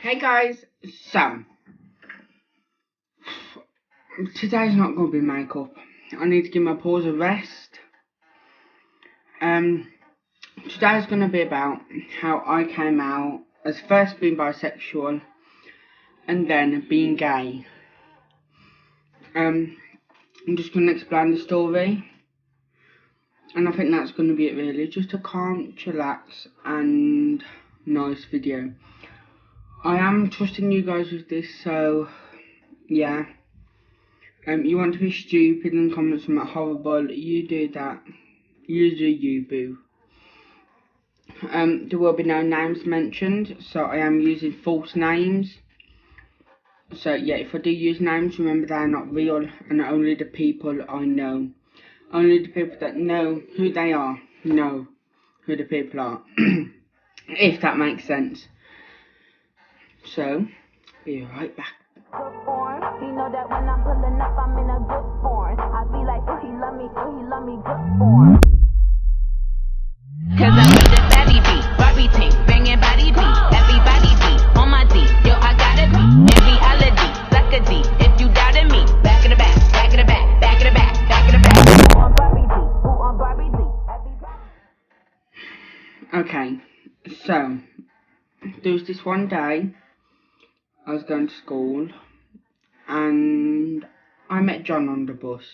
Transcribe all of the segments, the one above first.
Hey guys, so today's not going to be makeup. I need to give my paws a rest. Today's going to be about how I came out as first being bisexual and then being gay. I'm just going to explain the story, and I think that's going to be it really. Just a calm, chillax and nice video. I am trusting you guys with this, so yeah. You want to be stupid and comment something horrible, you do that. You do you, boo. There will be no names mentioned, so I am using false names. So yeah, if I do use names, remember they are not real, and only the people I know. Only the people that know who they are know who the people are. If that makes sense. So, be right back. He know that when I'm pulling up, I'm in a good form. I be like, oh, he love me, good form. Cause I be the savvy beat, Barbie team, banging body beat, everybody beat, on my D, yo, I gotta be, in reality, suck a D, if you doubted me, back in the back, back in the back, back in the back, back in the back, who on Barbie D, who on Barbie D, Okay, so, there was this one day, I was going to school, and I met John on the bus.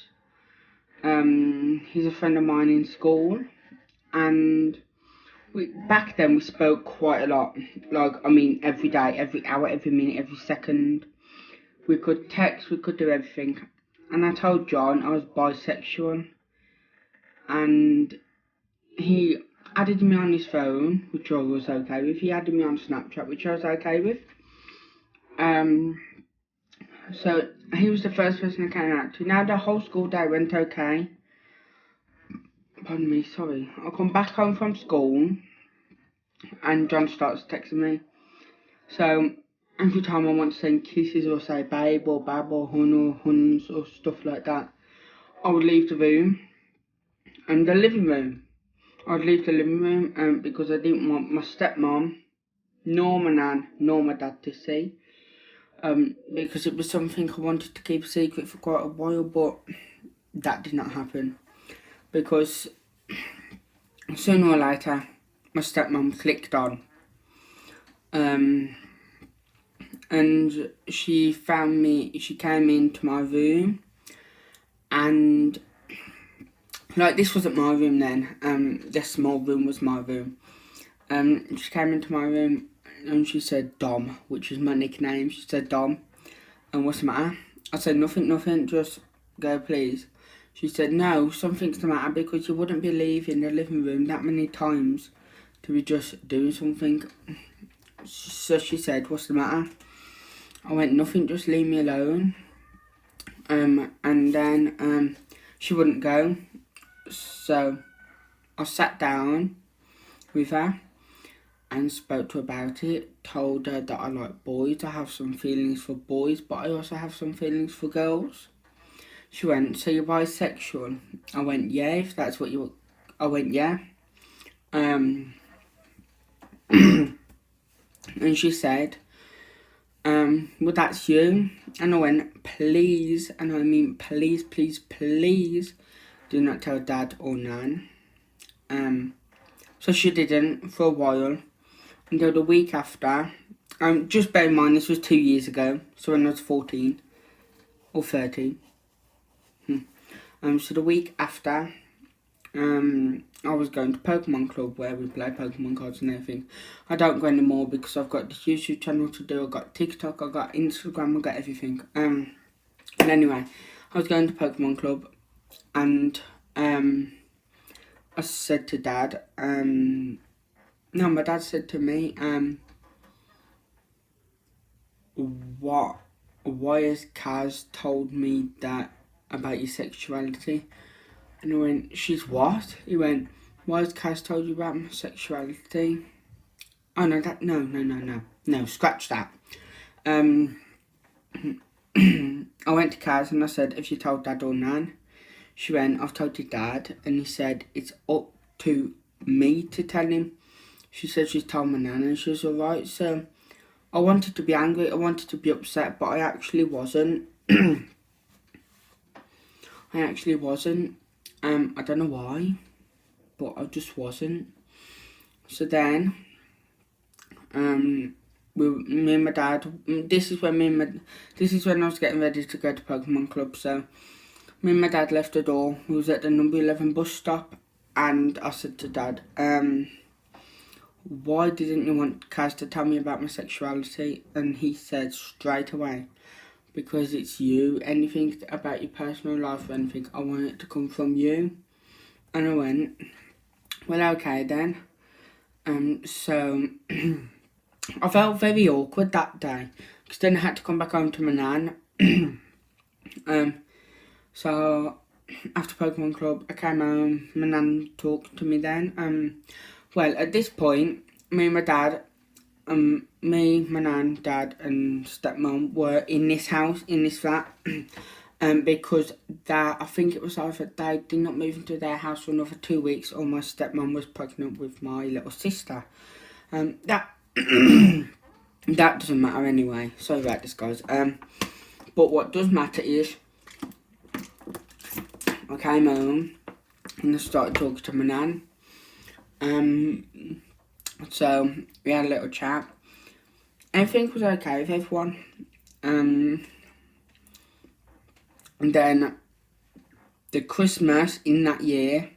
He's a friend of mine in school, and back then we spoke quite a lot. Like, I mean, every day, every hour, every minute, every second. We could text, we could do everything. And I told John I was bisexual, and he added me on his phone, which I was okay with. He added me on Snapchat, which I was okay with. So he was the first person I came out to. Now the whole school day went okay. Pardon me, sorry. I come back home from school and John starts texting me. So every time I want to send kisses or say babe or bab or hun or huns or stuff like that, I would leave the room and the living room. I'd leave the living room because I didn't want my stepmom, nor my nan, nor my dad to see. Because it was something I wanted to keep a secret for quite a while, but that did not happen. Because sooner or later, my stepmom clicked on. And she found me, she came into my room, and like, this wasn't my room then, this small room was my room. She came into my room and she said Dom, which is my nickname. She said Dom, and what's the matter? I said nothing, just go please. She said no, something's the matter, because you wouldn't be leaving the living room that many times to be just doing something. So she said, what's the matter? I went, nothing, just leave me alone. And then she wouldn't go, so I sat down with her and spoke to her about it, told her that I like boys, I have some feelings for boys, but I also have some feelings for girls. She went, so you're bisexual? I went, yeah, if that's what you... I went, yeah. And she said, well, that's you. And I went, please, and I mean please, please, please, do not tell dad or nan. So she didn't for a while, until the week after. Just bear in mind, this was 2 years ago, so when I was 14 or 13. So the week after, I was going to Pokemon Club, where we play Pokemon cards and everything. I don't go anymore because I've got this YouTube channel to do. I've got TikTok, I've got Instagram, I've got everything. And anyway, I was going to Pokemon Club, and I said to Dad, no, my dad said to me, why has Kaz told me that about your sexuality? And I went, she's what? He went, why has Kaz told you about my sexuality? Oh no, no, scratch that. I went to Kaz and I said, have you told Dad or Nan? She went, I've told your dad, and he said it's up to me to tell him. She said she's told my nan and she was alright, so I wanted to be angry, I wanted to be upset, but I actually wasn't. I actually wasn't. I don't know why, but I just wasn't. So then, me and my dad. This is when I was getting ready to go to Pokemon Club. So me and my dad left the door. We was at the number 11 bus stop, and I said to Dad, why didn't you want Kaz to tell me about my sexuality? And he said straight away, because it's you. Anything about your personal life or anything, I want it to come from you. And I went, well, okay then. So I felt very awkward that day, because then I had to come back home to my nan. So after Pokemon Club, I came home. My nan talked to me then. Well, at this point, me and my dad, me, my nan, dad, and stepmom were in this house, in this flat, because I think it was either they did not move into their house for another 2 weeks, or my stepmom was pregnant with my little sister. That that doesn't matter anyway. Sorry about this, guys. But what does matter is, I came home and I started talking to my nan. So we had a little chat. Everything was okay with everyone. And then the Christmas in that year,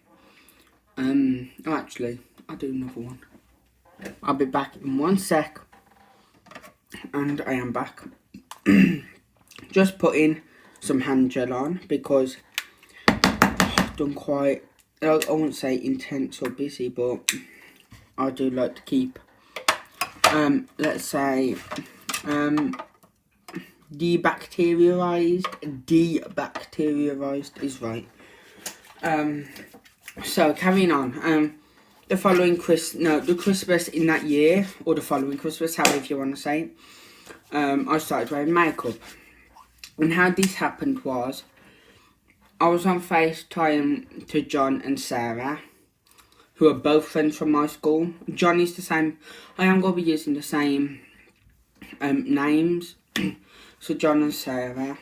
actually, I'll do another one. I'll be back in 1 sec. And I am back. Just putting some hand gel on, because I've done quite, I won't say intense or busy, but I do like to keep, let's say, debacterialized is right. So carrying on, the Christmas in that year, or the following Christmas, however you want to say it, I started wearing makeup. And how this happened was, I was on FaceTime to John and Sarah, who are both friends from my school. John is the same, I am going to be using the same names, so John and Sarah.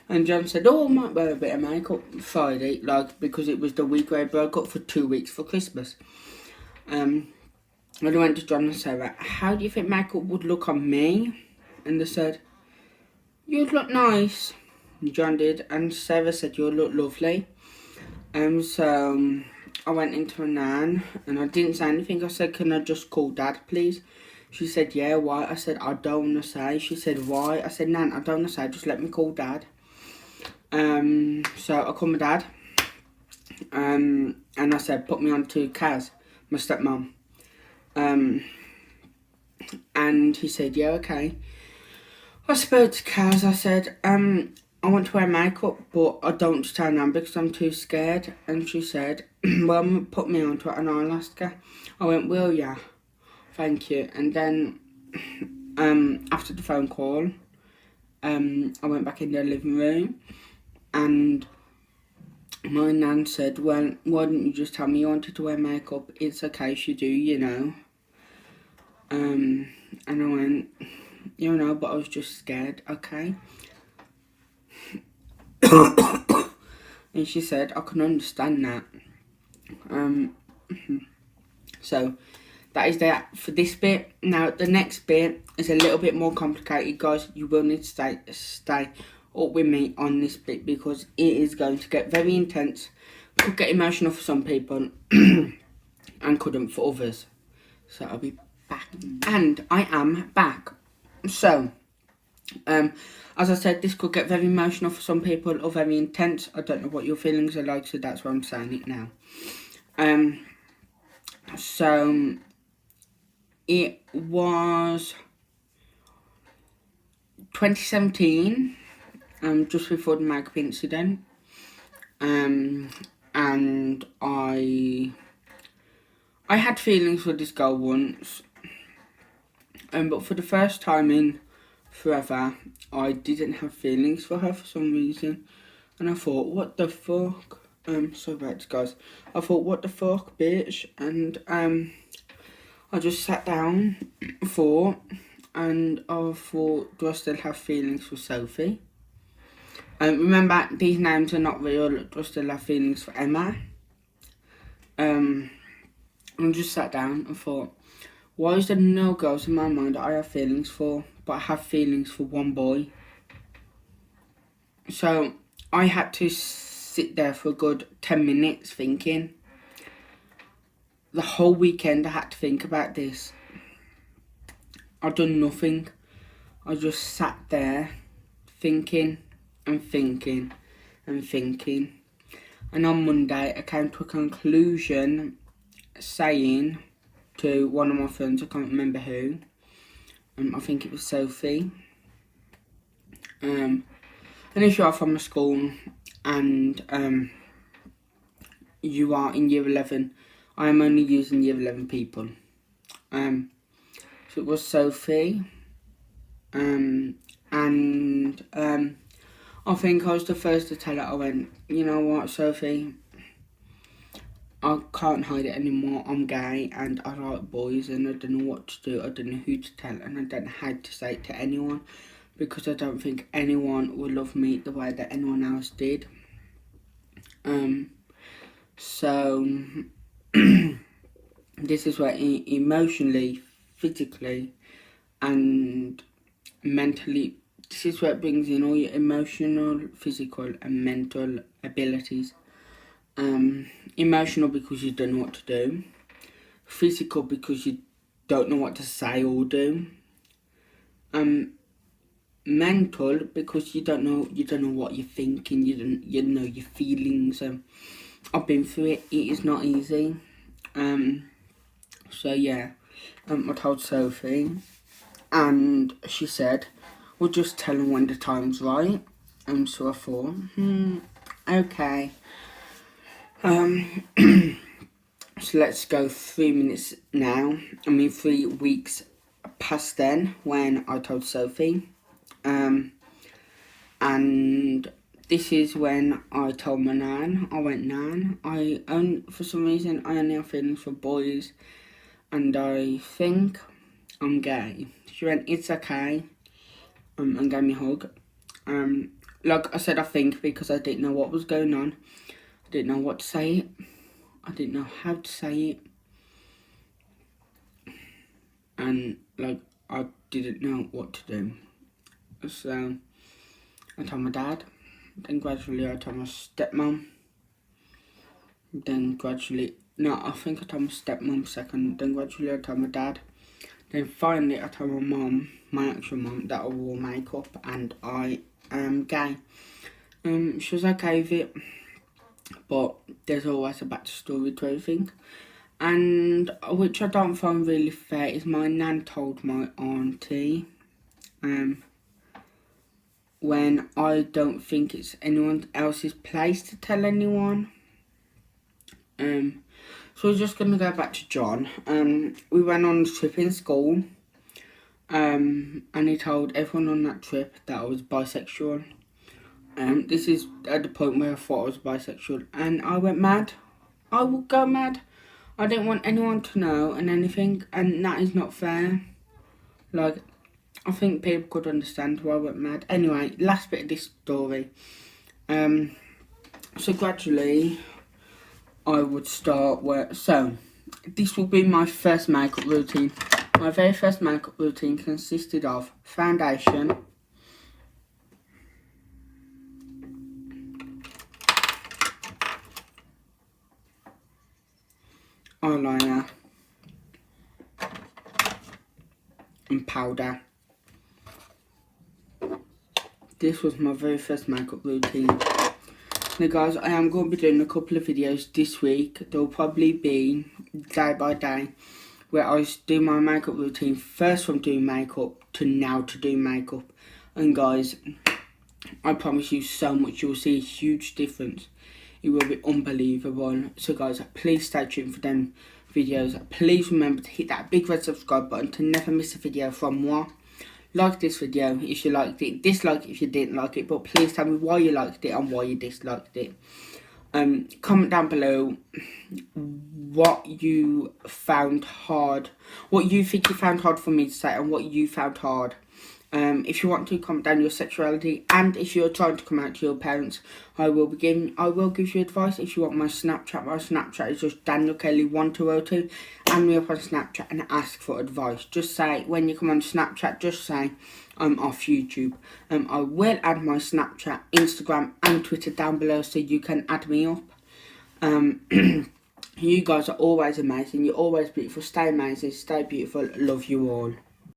And John said, I might wear a bit of makeup Friday, because it was the week where I broke up for 2 weeks for Christmas. And I went to John and Sarah, how do you think makeup would look on me? And they said, you'd look nice. And John did, and Sarah said, you'll look lovely. So I went into my nan, and I didn't say anything. I said, can I just call Dad, please? She said, yeah, why? I said, I don't want to say. She said, why? I said, Nan, I don't want to say, just let me call Dad. So I called my dad, and I said, put me on to Kaz, my stepmom. And he said, yeah, okay. I spoke to Kaz. I said, I want to wear makeup, but I don't want to turn on because I'm too scared. And she said, well, put me onto it and I'll ask her. I went, will ya? Thank you. And then, after the phone call, I went back in the living room, and my nan said, well, why didn't you just tell me you wanted to wear makeup? It's okay if you do, you know. And I went, you know, but I was just scared, okay. And she said, I can understand that. So that is that for this bit. Now the next bit is a little bit more complicated, guys. You will need to stay up with me on this bit, because it is going to get very intense. Could get emotional for some people and couldn't for others. So I'll be back, and I am back. So as I said, this could get very emotional for some people or very intense. I don't know what your feelings are like, so that's why I'm saying it now. So it was 2017, just before the makeup incident, and I had feelings for this girl once, but for the first time in forever, I didn't have feelings for her for some reason, and I thought, what the fuck? Sorry about this, guys. I thought, what the fuck, bitch? And I just sat down, thought, and I thought, do I still have feelings for Sophie? Remember, these names are not real. Do I still have feelings for Emma? I just sat down and thought, why is there no girls in my mind that I have feelings for, but I have feelings for one boy? So I had to sit there for a good 10 minutes thinking. The whole weekend I had to think about this. I'd done nothing. I just sat there thinking and thinking and thinking. And on Monday I came to a conclusion saying to one of my friends, I can't remember who, I think it was Sophie, and if you are from a school and you are in year 11, I am only using year 11 people. So it was Sophie, and I think I was the first to tell her. I went, you know what, Sophie, I can't hide it anymore. I'm gay and I like boys and I don't know what to do. I don't know who to tell and I don't know how to say it to anyone, because I don't think anyone will love me the way that anyone else did. So this is where emotionally, physically and mentally, this is where it brings in all your emotional, physical and mental abilities. Emotional because you don't know what to do. Physical because you don't know what to say or do. Mental because you don't know what you're thinking. You know your feelings. I've been through it. It is not easy. So yeah, I told Sophie, and she said, "We'll just tell them when the time's right." So I thought, okay. So let's go 3 minutes now. 3 weeks past then when I told Sophie. And this is when I told my nan. I went, Nan, for some reason I only have feelings for boys and I think I'm gay. She went, it's okay, and gave me a hug. Like I said, I think, because I didn't know what was going on. I didn't know what to say it. I didn't know how to say it. And like I didn't know what to do. So I told my dad. Then gradually I told my stepmom. Then gradually, no, I think I told my stepmom second. Then gradually I told my dad. Then finally I told my mum, my actual mum, that I wore makeup and I am gay. She was okay with it, but there's always a backstory to everything. And which I don't find really fair is my nan told my auntie, when I don't think it's anyone else's place to tell anyone. So we're just going to go back to John. We went on a trip in school, and he told everyone on that trip that I was bisexual. This is at the point where I thought I was bisexual, and I went mad. I would go mad. I didn't want anyone to know and anything, and that is not fair. Like, I think people could understand why I went mad. Anyway, last bit of this story. So gradually, I would start work. So, this will be my first makeup routine. My very first makeup routine consisted of foundation, eyeliner, and powder. This was my very first makeup routine. Now guys, I am going to be doing a couple of videos this week. There will probably be day by day where I do my makeup routine first from doing makeup to now to do makeup. And guys, I promise you so much, you will see a huge difference. It will be unbelievable. So guys, please stay tuned for them videos. Please remember to hit that big red subscribe button to never miss a video from moi. Like this video if you liked it, dislike if you didn't like it, but please tell me why you liked it and why you disliked it. Comment down below what you found hard, what you think you found hard for me to say, and what you found hard. If you want to, comment down your sexuality, and if you're trying to come out to your parents, I will give you advice. If you want my Snapchat is just Daniel Kelly 1202. Add me up on Snapchat and ask for advice. Just say, when you come on Snapchat, just say I'm off YouTube. I will add my Snapchat, Instagram and Twitter down below, so you can add me up. You guys are always amazing. You're always beautiful. Stay amazing. Stay beautiful. Love you all.